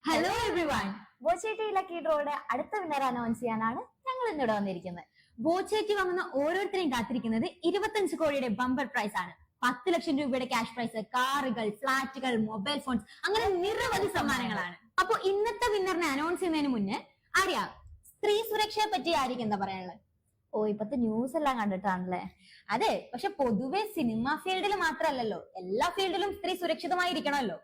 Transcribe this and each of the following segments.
Hello everyone. Boche tea lucky ഡ്രോയുടെ അടുത്ത winner announce ചെയ്യാനാണ് ഞങ്ങൾ ഇന്നിവിടെ വന്നിരിക്കുന്നത്. ബോച്ചേറ്റി വാങ്ങുന്ന ഓരോരുത്തരെയും കാത്തിരിക്കുന്നത് 25 കോടിയുടെ ബമ്പർ പ്രൈസ് ആണ്. 10 ലക്ഷം രൂപയുടെ ക്യാഷ് പ്രൈസ്, കാറുകൾ, ഫ്ലാറ്റുകൾ, മൊബൈൽ ഫോൺസ്, അങ്ങനെ നിരവധി സമ്മാനങ്ങളാണ്. അപ്പൊ ഇന്നത്തെ വിന്നറിനെ അനൗൺസ് ചെയ്യുന്നതിന് മുന്നേ അറിയാം, സ്ത്രീ സുരക്ഷയെ പറ്റി ആയിരിക്കും എന്താ പറയാനുള്ളത്? ഇപ്പത്തെ ന്യൂസ് എല്ലാം കണ്ടിട്ടാണല്ലേ? അതെ, പക്ഷെ പൊതുവെ സിനിമ ഫീൽഡിൽ മാത്രമല്ലല്ലോ, എല്ലാ ഫീൽഡിലും സ്ത്രീ സുരക്ഷിതമായിരിക്കണമല്ലോ.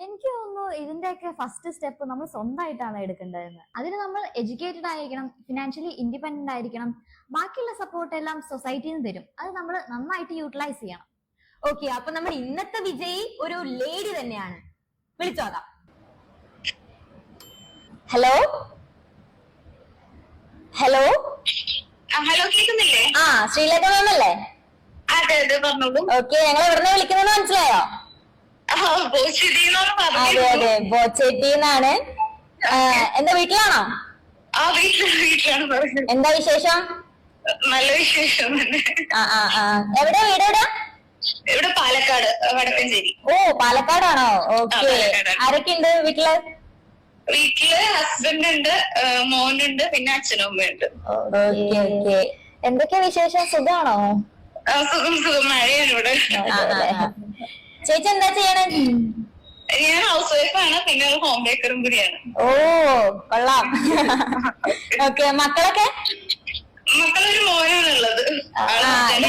എനിക്ക് തോന്നുന്നു ഇതിന്റെയൊക്കെ ഫസ്റ്റ് സ്റ്റെപ്പ് നമ്മൾ സ്വന്തമായിട്ടാണ് എടുക്കേണ്ടതെന്ന്. അതിന് നമ്മൾ എഡ്യൂക്കേറ്റഡ് ആയിരിക്കണം, ഫിനാൻഷ്യലി ഇൻഡിപെൻഡന്റ് ആയിരിക്കണം. ബാക്കിയുള്ള സപ്പോർട്ട് എല്ലാം സൊസൈറ്റിയിൽ നിന്ന് തരും. അത് നമ്മൾ നന്നായിട്ട് യൂട്ടിലൈസ് ചെയ്യണം. ഓക്കെ, അപ്പൊ നമ്മുടെ ഇന്നത്തെ വിജയി ഒരു ലേഡി തന്നെയാണ്. വിളിച്ചോതാം. ഹലോ ഹലോ ഹലോ, കേൾക്കുന്നില്ലേ? ശ്രീലേഖ മാം അല്ലേ? അതെ അതെ, പറഞ്ഞോളൂ. ഓക്കെ, ഞങ്ങൾ എവിടെ നിന്ന് വിളിക്കുന്നത് മനസ്സിലായോ? അതെ അതെ, ബോച്ചേട്ടിന്നാണ്. എന്താ വീട്ടിലാണോ? വീട്ടിലാണ് പറഞ്ഞത്. എന്താ വിശേഷം? നല്ല വിശേഷം തന്നെ. എവിടെ വീട്? എവിടെയാ? ഇവിടെ പാലക്കാട്, വടക്കഞ്ചേരി. പാലക്കാടാണോ? ഓക്കെ. ആരൊക്കെ ഉണ്ട് വീട്ടില്? വീട്ടില് ഹസ്ബൻഡ് ഉണ്ട്, മോനുണ്ട്, പിന്നെ അച്ഛനും അമ്മയുണ്ട്. Okay okay. എന്തൊക്കെയാ വിശേഷം? സുഖാണോ? സുഖം സുഖം. മഴയാണ് ഇവിടെ. ചേച്ചി എന്താ ചെയ്യണേ? ഞാൻ ഹൗസ് വൈഫാണ്, പിന്നെ ഒരു ഹോം ബേക്കറും കൂടിയാണ്. കൊള്ളാം. ഓക്കെ, മക്കളൊക്കെ? മക്കളൊരു മോനാണുള്ളത്.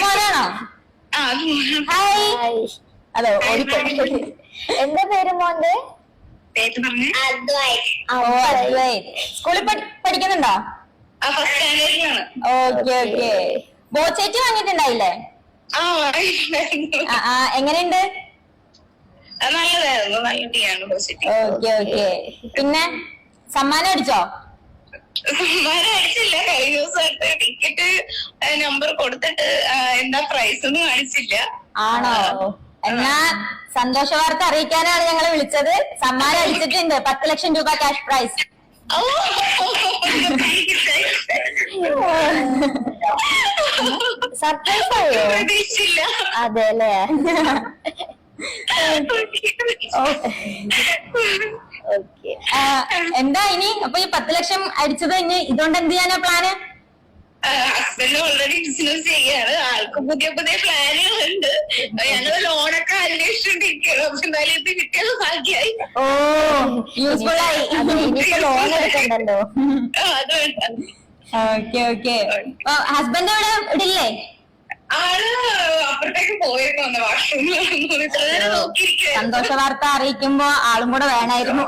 മോനാണോ? ഹായ്. അതെ, എന്താ പേര് മോന്റെ? സ്കൂളിൽ പഠിക്കുന്നുണ്ടോ? ഫസ്റ്റ് സ്റ്റാൻഡേർഡിലാണ്. Okay okay. ബോച്ചേറ്റി വാങ്ങിയിട്ടുണ്ടായില്ലേ? എങ്ങനെയുണ്ട്? നല്ലതായിരുന്നു, നല്ല ടീയാണ്. Okay okay. പിന്നെ സമ്മാനം അടിച്ചോ? സമ്മാനം അടിച്ചില്ല. കഴിഞ്ഞ ദിവസമായിട്ട് ടിക്കറ്റ് നമ്പർ കൊടുത്തിട്ട് എന്താ പ്രൈസ് ഒന്നും കാണിച്ചില്ല. ആണോ? എന്നാ സന്തോഷ വാർത്ത അറിയിക്കാനാണ് ഞങ്ങൾ വിളിച്ചത്. സമ്മാനം അടിച്ചിട്ടുണ്ട്, 10 ലക്ഷം രൂപ ക്യാഷ് പ്രൈസ്. സർപ്രൈസ് ആയോ? പ്രതീക്ഷിച്ചില്ല. അതെ അല്ലേ? എന്താ ഇനി? അപ്പൊ ഈ 10 ലക്ഷം അടിച്ചത് ഇനി ഇതുകൊണ്ട് എന്ത് ചെയ്യാനാ പ്ലാന്? ഹസ്ബൻഡ് ഓൾറെഡി ബിസിനസ് ചെയ്യാണ്. ആൾക്ക് പുതിയ പുതിയ പ്ലാനുകളുണ്ട്. ഞങ്ങൾ ലോണൊക്കെ അന്വേഷിച്ചോണ്ടിരിക്കുകയാണ്. പക്ഷെ എന്തായാലും ഇത് കിട്ടിയത് ഭാഗ്യായി. യൂസ്ഫുൾ ആയി. ലോൺ എടുക്കണ്ടല്ലോ. അത് വേണ്ട. Okay okay. ഹസ്ബൻഡ് ഇവിടെ ഇല്ലേ? ആള് അപ്പുറത്തേക്ക് പോയിരുന്നു, വാഷ്റൂമിൽ നോക്കിയിരിക്കുക. സന്തോഷ വാർത്ത അറിയിക്കുമ്പോ ആളും കൂടെ വേണമായിരുന്നു.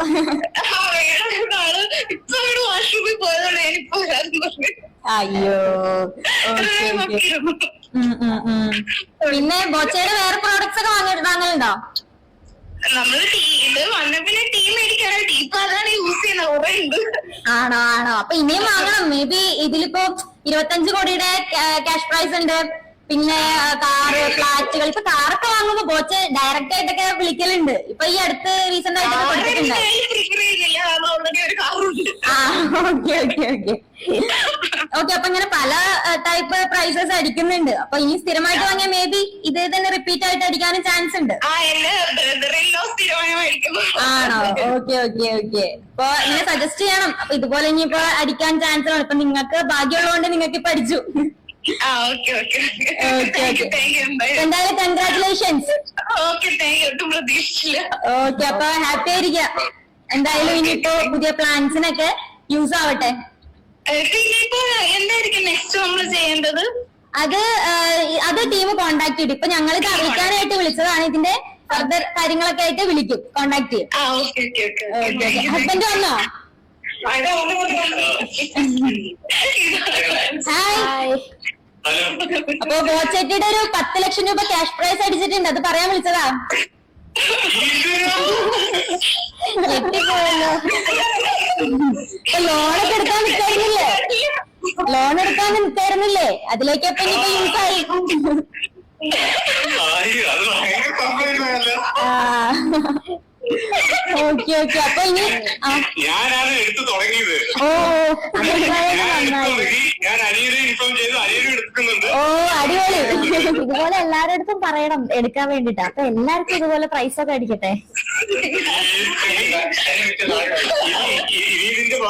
ആള് ഇപ്പൊ വാഷ്റൂമിൽ പോയതാണ്, ഞാനിപ്പോ വരാന്ന് പറഞ്ഞു. അയ്യോ. പിന്നെ ബോച്ചയുടെ വേറെ പ്രോഡക്ട്സ് ഒക്കെ വാങ്ങലുണ്ടോ? നമ്മള് ഇത് വന്ന പിന്നെ ടീ മേടിക്കാണ്. ടീ ഇപ്പൊ അതാണ് യൂസ് ചെയ്യുന്നത്. കുറെ ഉണ്ട്. ആണോ? അപ്പൊ ഇനിയും വാങ്ങണം. മേ ബി ഇതിലിപ്പോ 25 കോടിയുടെ ക്യാഷ് പ്രൈസ് ഉണ്ട്. പിന്നെ കാറ്, ഫ്ലാറ്റുകൾ. ഇപ്പൊ കാറൊക്കെ വാങ്ങുമ്പോ ബോച്ച് ഡയറക്റ്റ് ആയിട്ടൊക്കെ വിളിക്കലുണ്ട്. ഇപ്പൊ ഈ അടുത്ത് റീസെന്റ് ആയിട്ടൊക്കെ കൊടുത്തിട്ടുണ്ട്. ഓക്കെ. അപ്പൊ ഇങ്ങനെ പല ടൈപ്പ് പ്രൈസസ് അടിക്കുന്നുണ്ട്. അപ്പൊ ഇനി സ്ഥിരമായിട്ട് വാങ്ങിയാൽ മേ ബി ഇതേ തന്നെ റിപ്പീറ്റ് ആയിട്ട് അടിക്കാനും ചാൻസ് ഉണ്ട്. ആണോ? Okay okay okay. അപ്പൊ ഇങ്ങനെ സജസ്റ്റ് ചെയ്യണം. അപ്പൊ ഇതുപോലെ ഇനിയിപ്പോ അടിക്കാൻ ചാൻസ് ആണ്. ഇപ്പൊ നിങ്ങൾക്ക് ഭാഗ്യമുള്ളതുകൊണ്ട് നിങ്ങൾക്ക് ഇപ്പൊ അടിച്ചു. എന്തായാലും കൺഗ്രാറ്റുലേഷൻസ്. ഓക്കെ, അപ്പൊ ഹാപ്പി ആയിരിക്കാം. എന്തായാലും ഇനിയിപ്പോ പുതിയ പ്ലാൻസിനൊക്കെ യൂസ് ആവട്ടെ. എന്തായിരിക്കും നെക്സ്റ്റ് നമ്മൾ ചെയ്യേണ്ടത്? അത് ടീം കോണ്ടാക്ട് ചെയ്തു. ഇപ്പൊ ഞങ്ങൾ ഇത് അറിയിക്കാനായിട്ട് വിളിച്ചതാണ്. ഇതിന്റെ ഫർദർ കാര്യങ്ങളൊക്കെ ആയിട്ട് വിളിക്കും, കോണ്ടാക്ട് ചെയ്യും. ഹസ്ബൻഡ് വന്നോ? ഹായ്. അപ്പൊ ബോച്ചേറ്റിയുടെ ഒരു 10 ലക്ഷം രൂപ ക്യാഷ് പ്രൈസ് അടിച്ചിട്ടുണ്ട്. അത് പറയാൻ വിളിച്ചതാ. ഞെട്ടിപ്പോയല്ലോ. ലോണൊക്കെ എടുക്കാൻ നിൽക്കായിരുന്നില്ലേ? അതിലേക്കൊക്കെ ഇനിയിപ്പോ യൂസ് ആയി. Okay okay. അപ്പൊ ഇനി ഞാനാണ് എടുത്തു തുടങ്ങിയത്. ഞാൻ അനിയനെ ഇൻഫോം ചെയ്തു, അനിയനും എടുക്കുന്നുണ്ട്. അടിപൊളി. ഇതുപോലെ എല്ലാരുടെ അടുത്തും പറയണം എടുക്കാൻ വേണ്ടിട്ട്. അപ്പൊ എല്ലാവർക്കും ഇതുപോലെ പ്രൈസ് ഒക്കെ അടിക്കട്ടെ.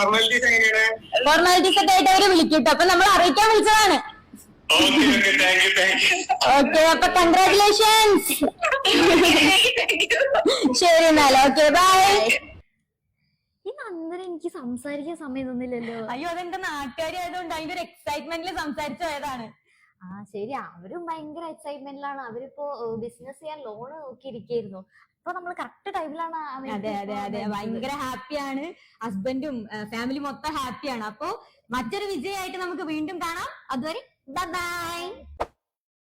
ഫോർമാലിറ്റീസ് എങ്ങനെയാണ്? ഫോർമാലിറ്റീസ് ഒക്കെ ആയിട്ട് അവര് വിളിക്കട്ടോ, അപ്പൊ നമ്മൾ അറിയിക്കാൻ വിളിച്ചതാണ്. Okay thank you. ഓക്കെ, അപ്പൊ കൺഗ്രാറ്റുലേഷൻസ്. ശരി എന്നാലും ഓക്കെ ബൈ. ഇന്ന് അന്നേരം എനിക്ക് സംസാരിക്കാൻ സമയം തന്നില്ലല്ലോ. അയ്യോ, അതെന്റെ നാട്ടുകാരി ആയതുകൊണ്ട് അതിന്റെ ഒരു എക്സൈറ്റ്മെന്റിൽ സംസാരിച്ചു പോയതാണ്. ശരി, അവരും ഭയങ്കര എക്സൈറ്റ്മെന്റിലാണ്. അവരിപ്പോ ബിസിനസ് ചെയ്യാൻ ലോണ് നോക്കിയിരിക്കായിരുന്നു. അപ്പൊ നമ്മൾ കറക്റ്റ് ടൈമിലാണ്. അതെ അതെ അതെ, ഭയങ്കര ഹാപ്പിയാണ്. ഹസ്ബൻഡും ഫാമിലി മൊത്തം ഹാപ്പിയാണ്. അപ്പൊ മറ്റൊരു വിജയമായിട്ട് നമുക്ക് വീണ്ടും കാണാം. അതുവരെ ബൈ ബൈ.